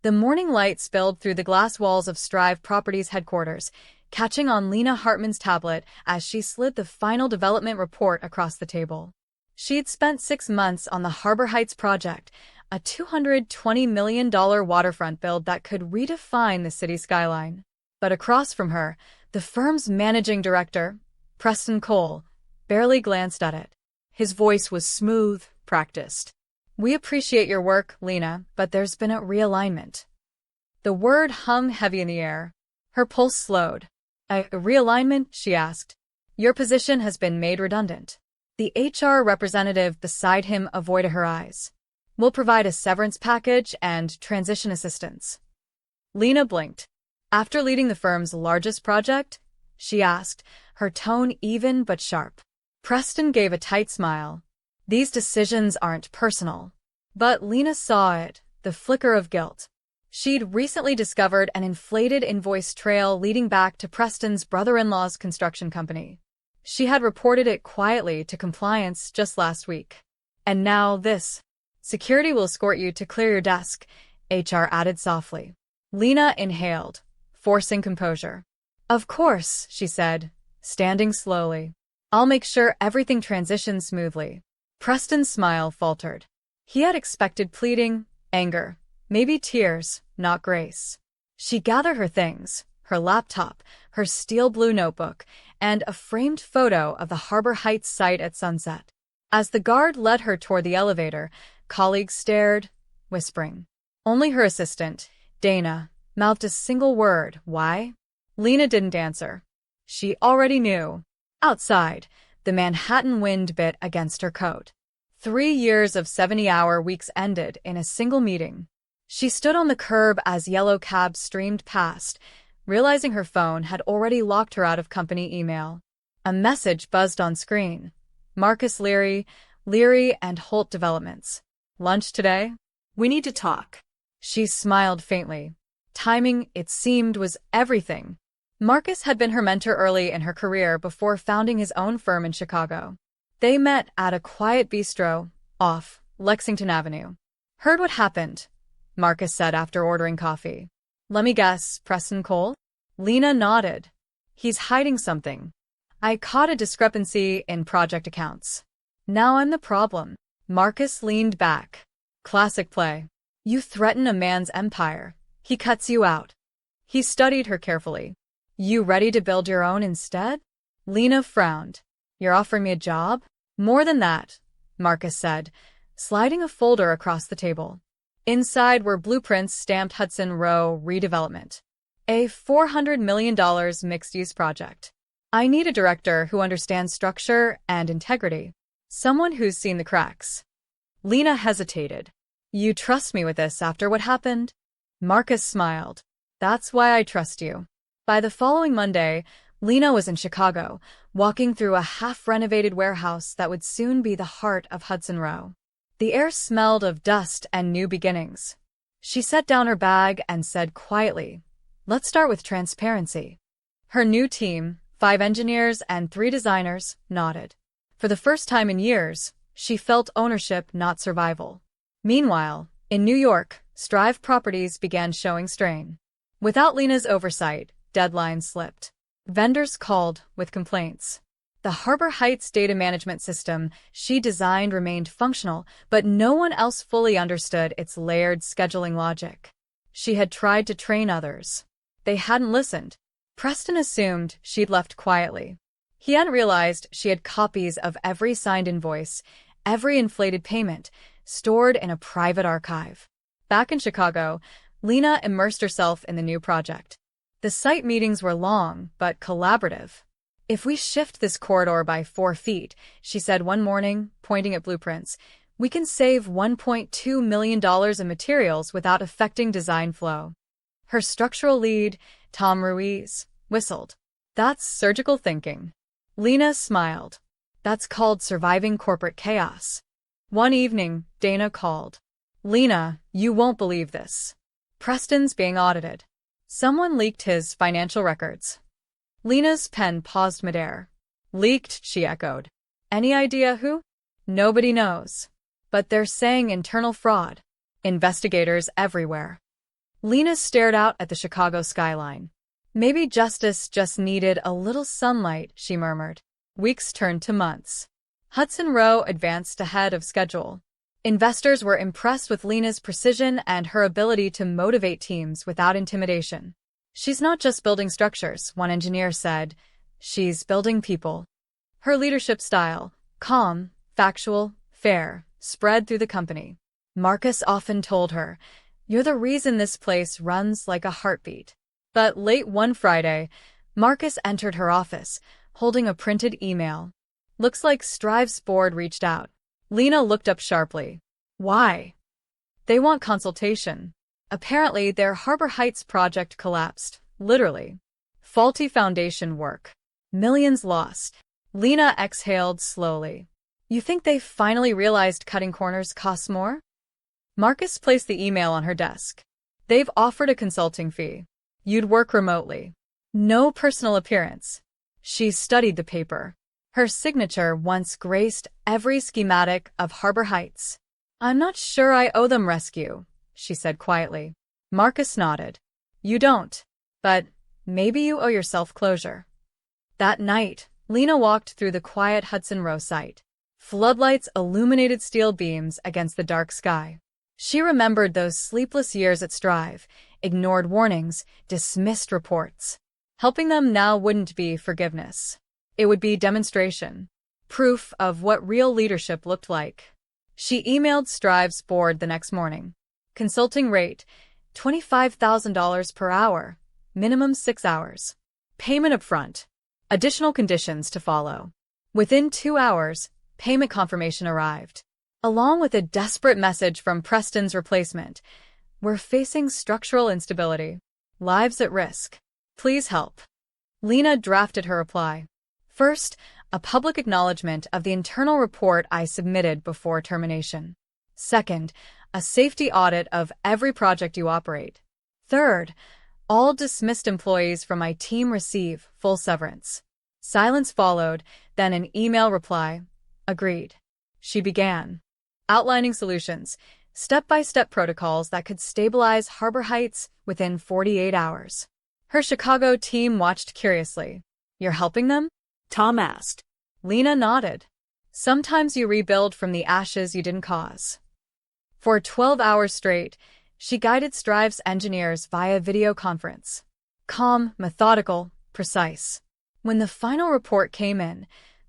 The morning light spilled through the glass walls of Strive Properties headquarters, catching on Lena Hartman's tablet as she slid the final development report across the table. She'd spent 6 months on the Harbor Heights project, a $220 million waterfront build that could redefine the city skyline. But across from her, the firm's managing director, Preston Cole, barely glanced at it. His voice was smooth, practiced. "We appreciate your work, Lena, but there's been a realignment." The word hung heavy in the air. Her pulse slowed. "A realignment?" she asked. "Your position has been made redundant." The HR representative beside him avoided her eyes. "We'll provide a severance package and transition assistance." Lena blinked. "After leading the firm's largest project?" she asked, her tone even but sharp. Preston gave a tight smile. "These decisions aren't personal." But Lena saw it, the flicker of guilt. She'd recently discovered an inflated invoice trail leading back to Preston's brother-in-law's construction company. She had reported it quietly to compliance just last week. And now this. "Security will escort you to clear your desk," HR added softly. Lena inhaled, forcing composure. "Of course," she said, standing slowly. "I'll make sure everything transitions smoothly." Preston's smile faltered. He had expected pleading, anger, maybe tears, not grace. She gathered her things, her laptop, her steel blue notebook, and a framed photo of the Harbor Heights site at sunset. As the guard led her toward the elevator, colleagues stared, whispering. Only her assistant, Dana, mouthed a single word, "Why?" Lena didn't answer. She already knew. Outside, the Manhattan wind bit against her coat. 3 years of 70-hour weeks ended in a single meeting. She stood on the curb as yellow cabs streamed past, realizing her phone had already locked her out of company email. A message buzzed on screen. "Marcus Leary, Leary and Holt Developments. Lunch today? We need to talk." She smiled faintly. Timing, it seemed, was everything. Marcus had been her mentor early in her career before founding his own firm in Chicago. They met at a quiet bistro off Lexington Avenue. "Heard what happened?" Marcus said after ordering coffee. "Let me guess, Preston Cole?" Lena nodded. "He's hiding something. I caught a discrepancy in project accounts. Now I'm the problem." Marcus leaned back. Classic play. You threaten a man's empire. He cuts you out. He studied her carefully. "You ready to build your own instead?" Lena frowned. "You're offering me a job?" "More than that," Marcus said, sliding a folder across the table. Inside were blueprints stamped Hudson Row redevelopment. A $400 million mixed-use project. "I need a director who understands structure and integrity. Someone who's seen the cracks." Lena hesitated. "You trust me with this after what happened?" Marcus smiled. "That's why I trust you." By the following Monday, Lena was in Chicago, walking through a half-renovated warehouse that would soon be the heart of Hudson Row. The air smelled of dust and new beginnings. She set down her bag and said quietly, "Let's start with transparency." Her new team, 5 engineers and 3 designers, nodded. For the first time in years, she felt ownership, not survival. Meanwhile, in New York, Strive Properties began showing strain. Without Lena's oversight, deadlines slipped. Vendors called with complaints. The Harbor Heights data management system she designed remained functional, but no one else fully understood its layered scheduling logic. She had tried to train others. They hadn't listened. Preston assumed she'd left quietly. He hadn't realized she had copies of every signed invoice, every inflated payment, stored in a private archive. Back in Chicago, Lena immersed herself in the new project. The site meetings were long, but collaborative. "If we shift this corridor by 4 feet," she said one morning, pointing at blueprints, "we can save $1.2 million in materials without affecting design flow." Her structural lead, Tom Ruiz, whistled. "That's surgical thinking." Lena smiled. "That's called surviving corporate chaos." One evening, Dana called. "Lena, you won't believe this. Preston's being audited. Someone leaked his financial records." Lena's pen paused midair. "Leaked," she echoed. "Any idea who?" "Nobody knows. But they're saying internal fraud. Investigators everywhere." Lena stared out at the Chicago skyline. Maybe justice just needed a little sunlight, she murmured. Weeks turned to months. Hudson Row advanced ahead of schedule. Investors were impressed with Lena's precision and her ability to motivate teams without intimidation. She's not just building structures, one engineer said. She's building people. Her leadership style, calm, factual, fair, spread through the company. Marcus often told her, "You're the reason this place runs like a heartbeat." But late one Friday, Marcus entered her office, holding a printed email. "Looks like Strive's board reached out." Lena looked up sharply. "Why?" "They want consultation. Apparently, their Harbor Heights project collapsed, literally. Faulty foundation work. Millions lost." Lena exhaled slowly. "You think they finally realized cutting corners costs more?" Marcus placed the email on her desk. "They've offered a consulting fee. You'd work remotely. No personal appearance." She studied the paper. Her signature once graced every schematic of Harbor Heights. "I'm not sure I owe them rescue," she said quietly. Marcus nodded. "You don't. But maybe you owe yourself closure." That night, Lena walked through the quiet Hudson Row site. Floodlights illuminated steel beams against the dark sky. She remembered those sleepless years at Strive, ignored warnings, dismissed reports. Helping them now wouldn't be forgiveness. It would be demonstration. Proof of what real leadership looked like. She emailed Strive's board the next morning. Consulting rate, $25,000 per hour, minimum 6 hours. Payment upfront. Additional conditions to follow. Within 2 hours, payment confirmation arrived, along with a desperate message from Preston's replacement. "We're facing structural instability. Lives at risk. Please help." Lena drafted her reply. "First, a public acknowledgement of the internal report I submitted before termination. Second, a safety audit of every project you operate. Third, all dismissed employees from my team receive full severance." Silence followed, then an email reply. "Agreed." She began, outlining solutions, step-by-step protocols that could stabilize Harbor Heights within 48 hours. Her Chicago team watched curiously. "You're helping them?" Tom asked. Lena nodded. "Sometimes you rebuild from the ashes you didn't cause." For 12 hours straight, she guided Strive's engineers via video conference. Calm, methodical, precise. When the final report came in,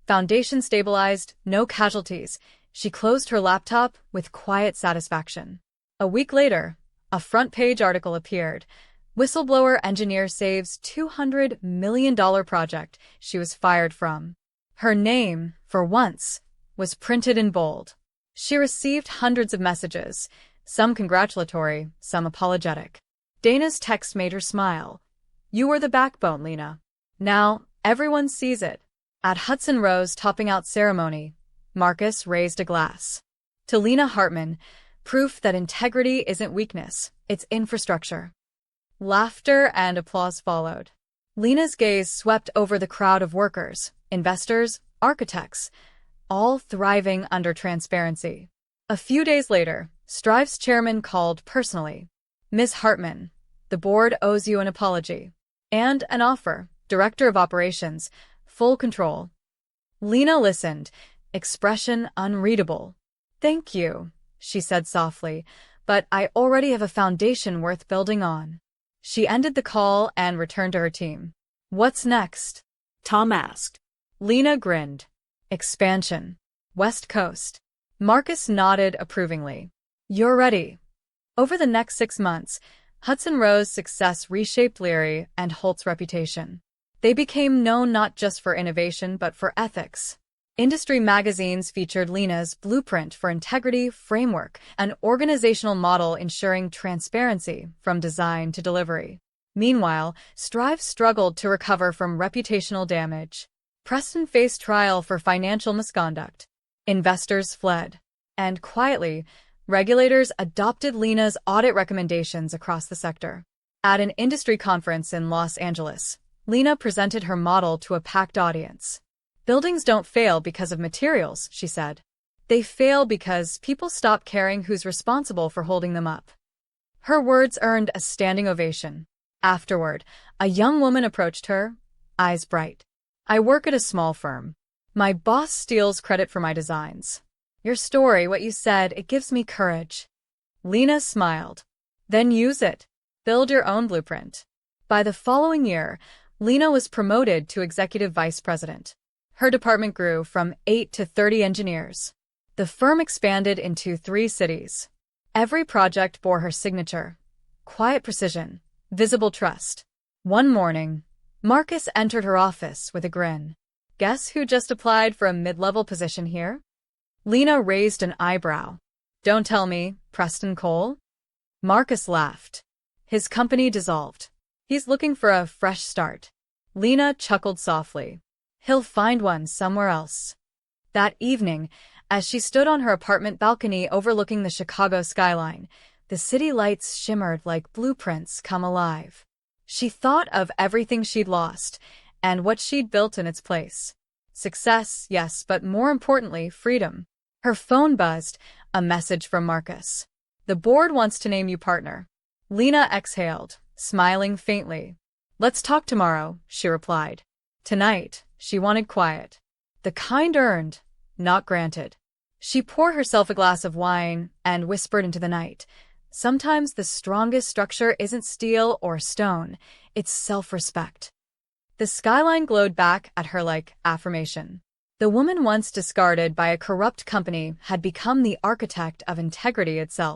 foundation stabilized, no casualties, she closed her laptop with quiet satisfaction. A week later, a front-page article appeared. Whistleblower engineer saves $200 million project she was fired from. Her name, for once, was printed in bold. She received hundreds of messages, some congratulatory, some apologetic. Dana's text made her smile. "You were the backbone, Lena. Now, everyone sees it." At Hudson Row's topping out ceremony, Marcus raised a glass. "To Lena Hartman, proof that integrity isn't weakness, it's infrastructure." Laughter and applause followed. Lena's gaze swept over the crowd of workers, investors, architects, all thriving under transparency. A few days later, Strive's chairman called personally. "Ms. Hartman, the board owes you an apology. And an offer, director of operations, full control." Lena listened, expression unreadable. "Thank you," she said softly, "but I already have a foundation worth building on." She ended the call and returned to her team. "What's next?" Tom asked. Lena grinned. "Expansion. West Coast." Marcus nodded approvingly. "You're ready." Over the next 6 months, Hudson Row's success reshaped Leary and Holt's reputation. They became known not just for innovation but for ethics. Industry magazines featured Lena's blueprint for integrity framework, an organizational model ensuring transparency from design to delivery. Meanwhile, Strive struggled to recover from reputational damage. Preston faced trial for financial misconduct. Investors fled. And quietly, regulators adopted Lena's audit recommendations across the sector. At an industry conference in Los Angeles, Lena presented her model to a packed audience. "Buildings don't fail because of materials," she said. "They fail because people stop caring who's responsible for holding them up." Her words earned a standing ovation. Afterward, a young woman approached her, eyes bright. "I work at a small firm. My boss steals credit for my designs. Your story, what you said, it gives me courage." Lena smiled. "Then use it. Build your own blueprint." By the following year, Lena was promoted to executive vice president. Her department grew from 8 to 30 engineers. The firm expanded into 3 cities. Every project bore her signature: quiet precision, visible trust. One morning, Marcus entered her office with a grin. "Guess who just applied for a mid-level position here?" Lena raised an eyebrow. "Don't tell me, Preston Cole?" Marcus laughed. "His company dissolved. He's looking for a fresh start." Lena chuckled softly. "He'll find one somewhere else." That evening, as she stood on her apartment balcony overlooking the Chicago skyline, the city lights shimmered like blueprints come alive. She thought of everything she'd lost and what she'd built in its place. Success, yes, but more importantly, freedom. Her phone buzzed, a message from Marcus. "The board wants to name you partner." Lena exhaled, smiling faintly. "Let's talk tomorrow," she replied. Tonight, she wanted quiet. The kind earned, not granted. She poured herself a glass of wine and whispered into the night. Sometimes the strongest structure isn't steel or stone, it's self-respect. The skyline glowed back at her like affirmation. The woman once discarded by a corrupt company had become the architect of integrity itself.